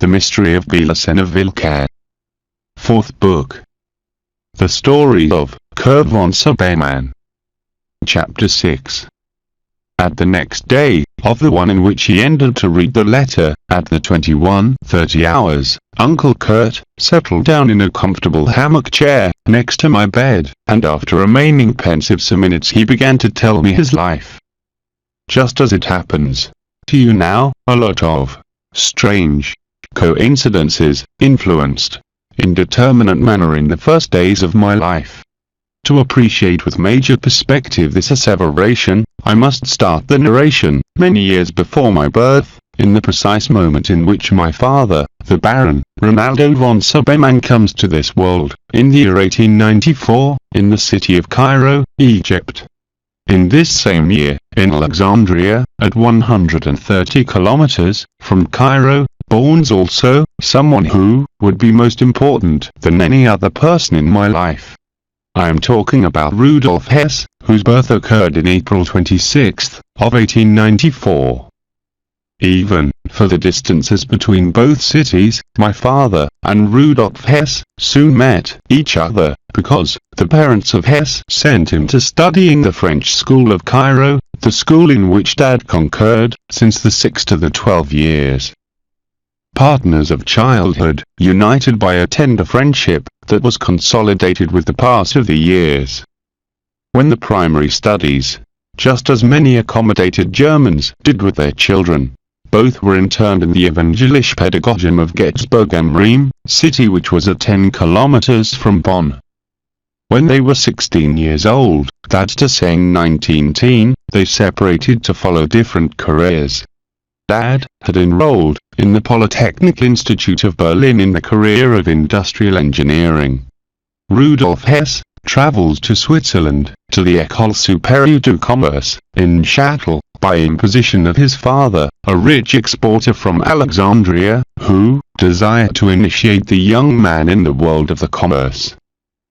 The Mystery of BELICENA VILLCA. Fourth Book. The Story of Kurt von Subeman. Chapter 6. At the next day, of the one in which he ended to read the letter, at the 21:30 hours, Uncle Kurt settled down in a comfortable hammock chair, next to my bed, and after remaining pensive some minutes he began to tell me his life. Just as it happens to you now, a lot of strange coincidences influenced in determinate manner in the first days of my life. To appreciate with major perspective this asseveration, I must start the narration many years before my birth, in the precise moment in which my father, the Baron Ronaldo von Subeman, comes to this world, in the year 1894, in the city of Cairo, Egypt. In this same year, in Alexandria, at 130 kilometers from Cairo, borns also someone who would be most important than any other person in my life. I am talking about Rudolf Hess, whose birth occurred in April 26th of 1894. Even for the distances between both cities, my father and Rudolf Hess soon met each other, because the parents of Hess sent him to study in the French school of Cairo, the school in which Dad concurred since the 6 to the 12 years. Partners of childhood, united by a tender friendship that was consolidated with the pass of the years. When the primary studies, just as many accommodated Germans did with their children, both were interned in the Evangelische Pädagogium of Gettysburg am Rhein, city which was at 10 kilometers from Bonn. When they were 16 years old, that's to say 19, they separated to follow different careers. Dad had enrolled in the Polytechnic Institute of Berlin in the career of industrial engineering. Rudolf Hess travelled to Switzerland, to the École Supérieure du Commerce, in Châtel, by imposition of his father, a rich exporter from Alexandria, who desired to initiate the young man in the world of the commerce.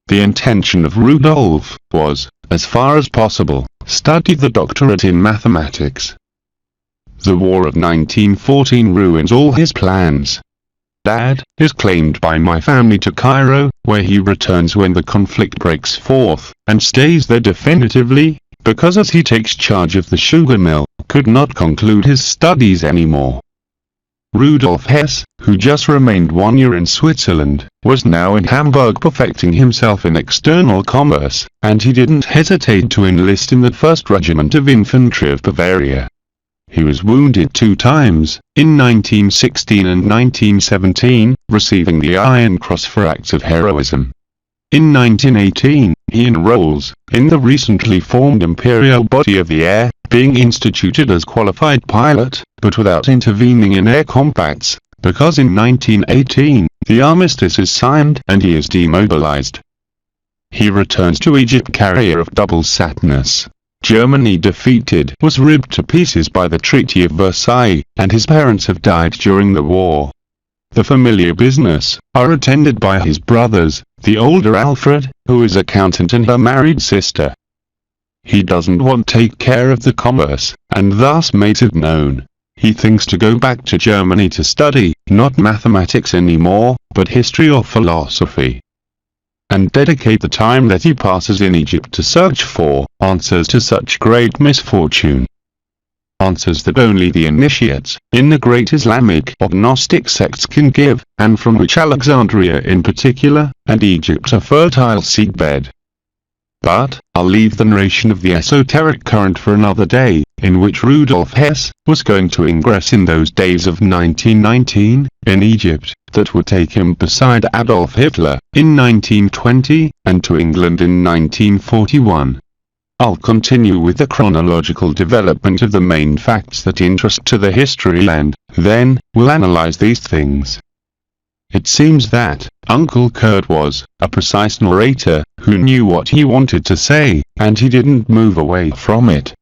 The intention of Rudolf was, as far as possible, study the doctorate in mathematics. The War of 1914 ruins all his plans. Dad is claimed by my family to Cairo, where he returns when the conflict breaks forth, and stays there definitively, because as he takes charge of the sugar mill, could not conclude his studies anymore. Rudolf Hess, who just remained 1 year in Switzerland, was now in Hamburg perfecting himself in external commerce, and he didn't hesitate to enlist in the 1st Regiment of Infantry of Bavaria. He was wounded 2 times, in 1916 and 1917, receiving the Iron Cross for acts of heroism. In 1918, he enrolls in the recently formed Imperial Body of the Air, being instituted as qualified pilot, but without intervening in air combats, because in 1918, the armistice is signed and he is demobilized. He returns to Egypt carrier of double sadness. Germany defeated, was ripped to pieces by the Treaty of Versailles, and his parents have died during the war. The familiar business are attended by his brothers, the older Alfred, who is accountant, and her married sister. He doesn't want to take care of the commerce, and thus makes it known. He thinks to go back to Germany to study, not mathematics anymore, but history or philosophy, and dedicate the time that he passes in Egypt to search for answers to such great misfortune. Answers that only the initiates in the great Islamic or Gnostic sects can give, and from which Alexandria in particular, and Egypt a fertile seedbed. But I'll leave the narration of the esoteric current for another day, in which Rudolf Hess was going to ingress in those days of 1919, in Egypt, that would take him beside Adolf Hitler, in 1920, and to England in 1941. I'll continue with the chronological development of the main facts that interest to the history, and then we'll analyze these things. It seems that Uncle Kurt was a precise narrator, who knew what he wanted to say, and he didn't move away from it.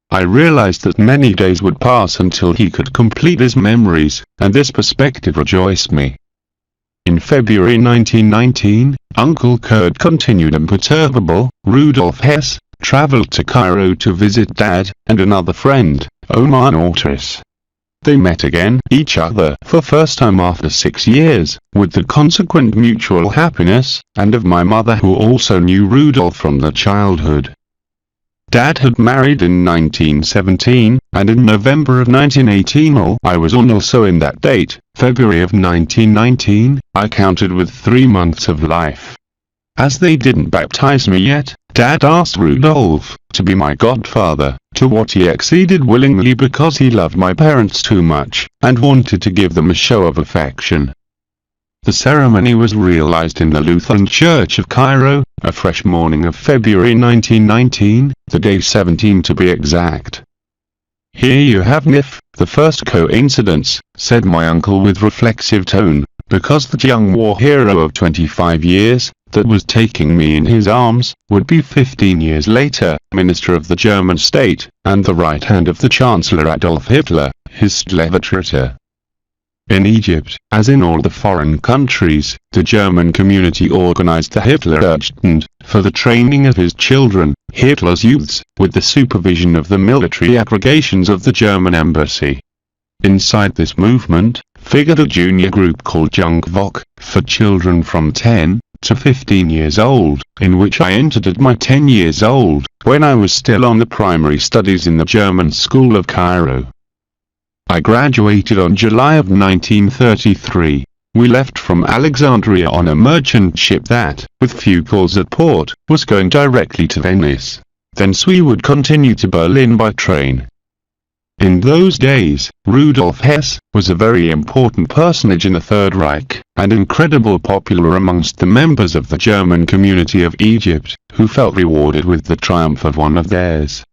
I realized that many days would pass until he could complete his memories, and this perspective rejoiced me. In February 1919, Uncle Kurt continued imperturbable. Rudolf Hess traveled to Cairo to visit Dad and another friend, Omar Nortis. They met again each other for first time after 6 years, with the consequent mutual happiness, and of my mother who also knew Rudolf from the childhood. Dad had married in 1917, and in November of 1918 I was also in that date, February of 1919, I counted with 3 months of life. As they didn't baptize me yet, Dad asked Rudolf to be my godfather, to what he acceded willingly because he loved my parents too much, and wanted to give them a show of affection. The ceremony was realized in the Lutheran Church of Cairo, a fresh morning of February 1919, the day 17 to be exact. "Here you have Nif, the first coincidence," said my uncle with reflexive tone, because the young war hero of 25 years, that was taking me in his arms, would be 15 years later, Minister of the German state, and the right hand of the Chancellor Adolf Hitler, his Stellvertreter. In Egypt, as in all the foreign countries, the German community organized the Hitlerjugend, for the training of his children, Hitler's youths, with the supervision of the military aggregations of the German embassy. Inside this movement, figured a junior group called Jungvolk, for children from 10 to 15 years old, in which I entered at my 10 years old, when I was still on the primary studies in the German School of Cairo. I graduated on July of 1933. We left from Alexandria on a merchant ship that, with few calls at port, was going directly to Venice. Thence we would continue to Berlin by train. In those days, Rudolf Hess was a very important personage in the Third Reich, and incredibly popular amongst the members of the German community of Egypt, who felt rewarded with the triumph of one of theirs.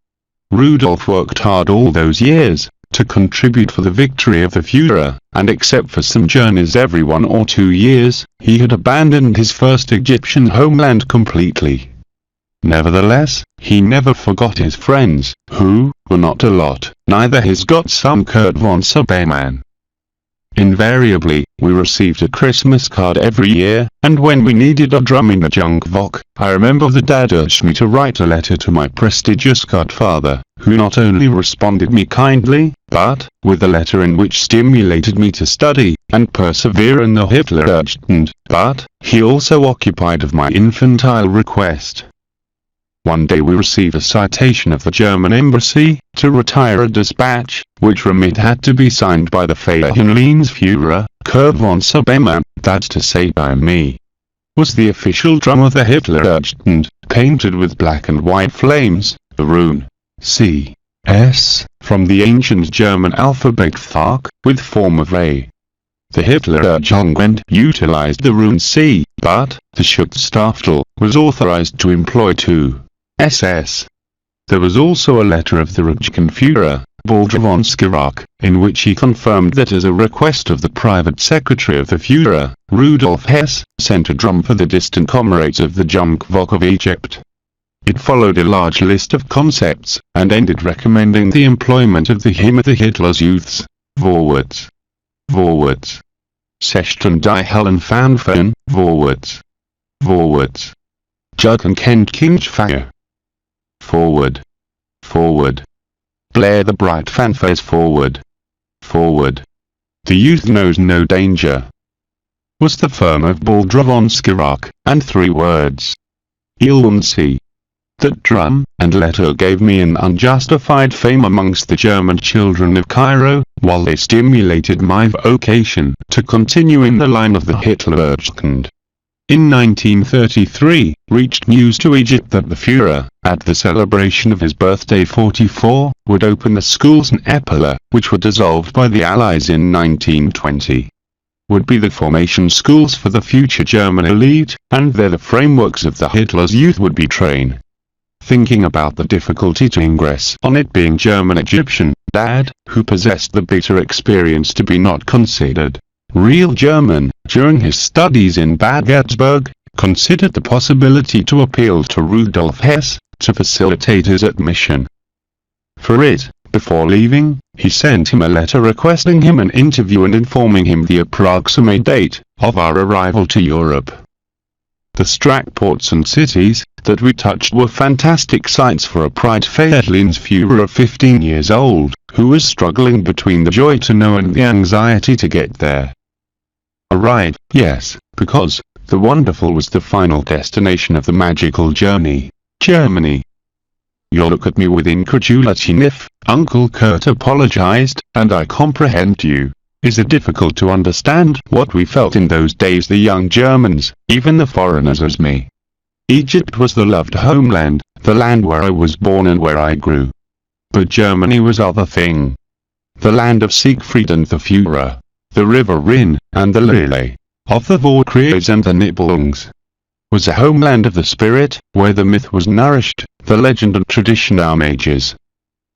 Rudolf worked hard all those years to contribute for the victory of the Führer, and except for some journeys every 1 or 2 years, he had abandoned his first Egyptian homeland completely. Nevertheless, he never forgot his friends, who were not a lot, neither his godson Kurt von Saubermann. Invariably, we received a Christmas card every year, and when we needed a drum in the Jungvolk, I remember that Dad urged me to write a letter to my prestigious godfather, who not only responded me kindly, but, with a letter in which stimulated me to study, and persevere in the Hitlerjugend, but, he also occupied of my infantile request. One day we received a citation of the German embassy, to retire a dispatch, which remit had to be signed by the Freiheitsführer, Kurt von Saubermann, that's to say by me. Was the official drum of the Hitlerjugend, painted with black and white flames, the rune C. S, from the ancient German alphabet Thark, with form of A. The Hitlerjugend utilized the rune C, but, the Schutzstaffel, was authorized to employ 2 SS. There was also a letter of the Reichsführer, Baldur von Schirach, in which he confirmed that as a request of the private secretary of the Führer, Rudolf Hess, sent a drum for the distant comrades of the Jungvolk of Egypt. It followed a large list of concepts, and ended recommending the employment of the hymn of the Hitler's youths. Vorwärts. Vorwärts. Sechten die hellen Fanfaren, vorwärts. Vorwärts. Jugend kennt kein Feuer. Forward. Forward. Blare the bright fanfares forward. Forward. The youth knows no danger. Was the firm of Baldur von Schirach, and 3 words. Il und sie. That drum and letter gave me an unjustified fame amongst the German children of Cairo, while they stimulated my vocation to continue in the line of the Hitlerjugend. In 1933, reached news to Egypt that the Führer, at the celebration of his birthday 44, would open the schools in Epila, which were dissolved by the Allies in 1920. Would be the formation schools for the future German elite, and there the frameworks of the Hitler's youth would be trained. Thinking about the difficulty to ingress on it being German-Egyptian, Dad, who possessed the bitter experience to be not considered real German, during his studies in Bad Godesberg, considered the possibility to appeal to Rudolf Hess, to facilitate his admission. For it, before leaving, he sent him a letter requesting him an interview and informing him the approximate date of our arrival to Europe. The Strack ports and cities that we touched were fantastic sights for a Pride Führer of 15 years old, who was struggling between the joy to know and the anxiety to get there. Arrive, yes, because the wonderful was the final destination of the magical journey, Germany. You'll look at me with incredulity if, Uncle Kurt apologized, and I comprehend you. Is it difficult to understand what we felt in those days, the young Germans, even the foreigners as me? Egypt was the loved homeland, the land where I was born and where I grew. But Germany was other thing. The land of Siegfried and the Führer, the river Rhine, and the Lille, of the Valkyries and the Nibelungs, was a homeland of the spirit, where the myth was nourished, the legend and tradition our mages.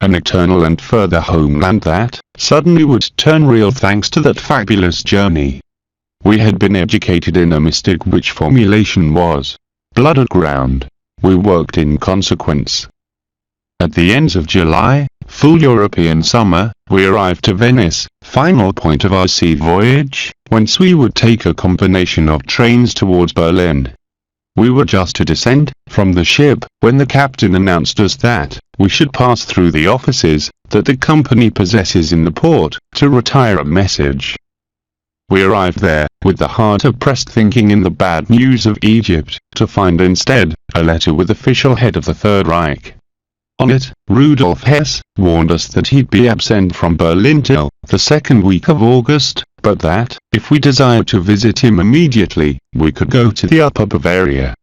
An eternal and further homeland that, suddenly would turn real thanks to that fabulous journey. We had been educated in a mystic which formulation was blooded ground. We worked in consequence. At the ends of July, full European summer, we arrived to Venice, final point of our sea voyage, whence we would take a combination of trains towards Berlin. We were just to descend from the ship when the captain announced us that we should pass through the offices that the company possesses in the port to retire a message. We arrived there with the heart oppressed, thinking in the bad news of Egypt, to find instead a letter with official head of the Third Reich. On it, Rudolf Hess warned us that he'd be absent from Berlin till the second week of August, but that, if we desired to visit him immediately, we could go to the Upper Bavaria.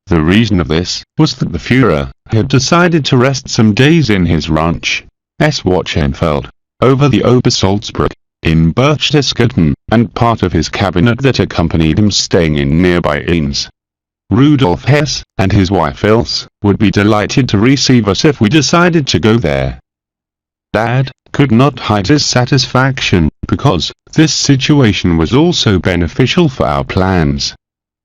The reason of this was that the Führer had decided to rest some days in his ranch, Schwarzenfeld, over the Obersalzberg, in Berchtesgaden, and part of his cabinet that accompanied him staying in nearby inns. Rudolf Hess and his wife Ilse would be delighted to receive us if we decided to go there. Dad could not hide his satisfaction, because this situation was also beneficial for our plans.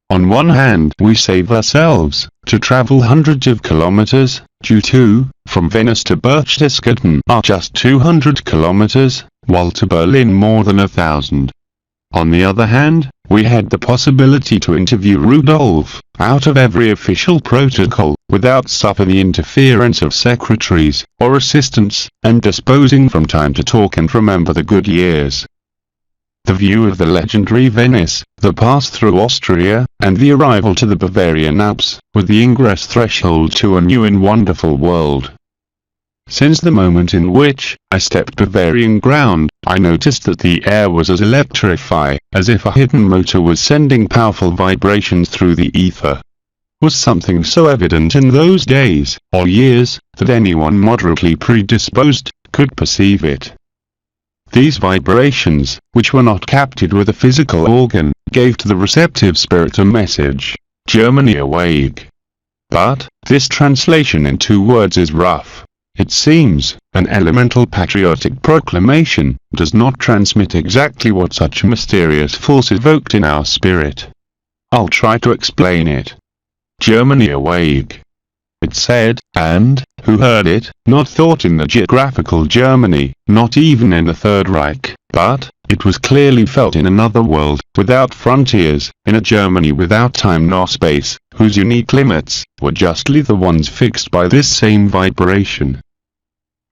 On one hand, we save ourselves to travel hundreds of kilometers, due to, from Venice to Berchtesgaden are just 200 kilometers, while to Berlin more than 1,000. On the other hand, we had the possibility to interview Rudolf, out of every official protocol, without suffering the interference of secretaries or assistants, and disposing from time to talk and remember the good years. The view of the legendary Venice, the pass through Austria, and the arrival to the Bavarian Alps, were the ingress threshold to a new and wonderful world. Since the moment in which I stepped Bavarian ground, I noticed that the air was as electrifying as if a hidden motor was sending powerful vibrations through the ether. Was something so evident in those days, or years, that anyone moderately predisposed could perceive it. These vibrations, which were not captured with a physical organ, gave to the receptive spirit a message: Germany awake. But this translation in 2 words is rough. It seems an elemental patriotic proclamation does not transmit exactly what such a mysterious force evoked in our spirit. I'll try to explain it. Germany awake, it said, and, who heard it, not thought in the geographical Germany, not even in the Third Reich, but it was clearly felt in another world, without frontiers, in a Germany without time nor space, whose unique limits were justly the ones fixed by this same vibration.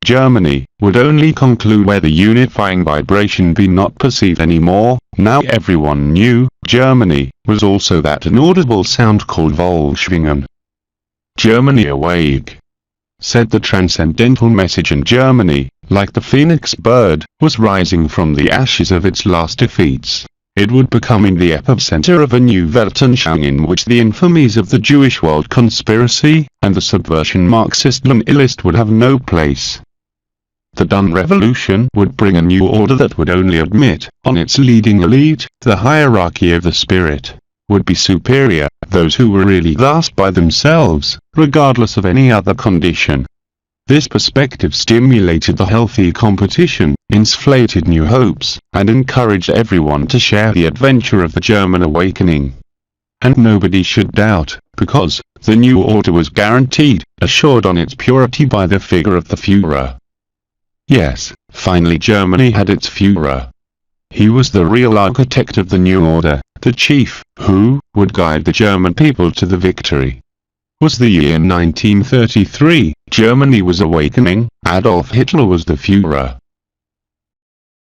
Germany would only conclude where the unifying vibration be not perceived anymore. Now everyone knew Germany was also that inaudible sound called Volksschwingen. Germany awake, said the transcendental message, in Germany, like the phoenix bird, was rising from the ashes of its last defeats. It would become in the epicenter of a new Weltanschauung in which the infamies of the Jewish world conspiracy and the subversion Marxist-Leninist would have no place. The Dun Revolution would bring a new order that would only admit, on its leading elite, the hierarchy of the spirit, would be superior, those who were really thus by themselves, regardless of any other condition. This perspective stimulated the healthy competition, inflated new hopes, and encouraged everyone to share the adventure of the German awakening. And nobody should doubt, because the new order was guaranteed, assured on its purity by the figure of the Führer. Yes, finally Germany had its Führer. He was the real architect of the new order, the chief, who would guide the German people to the victory. Was the year 1933, Germany was awakening, Adolf Hitler was the Führer.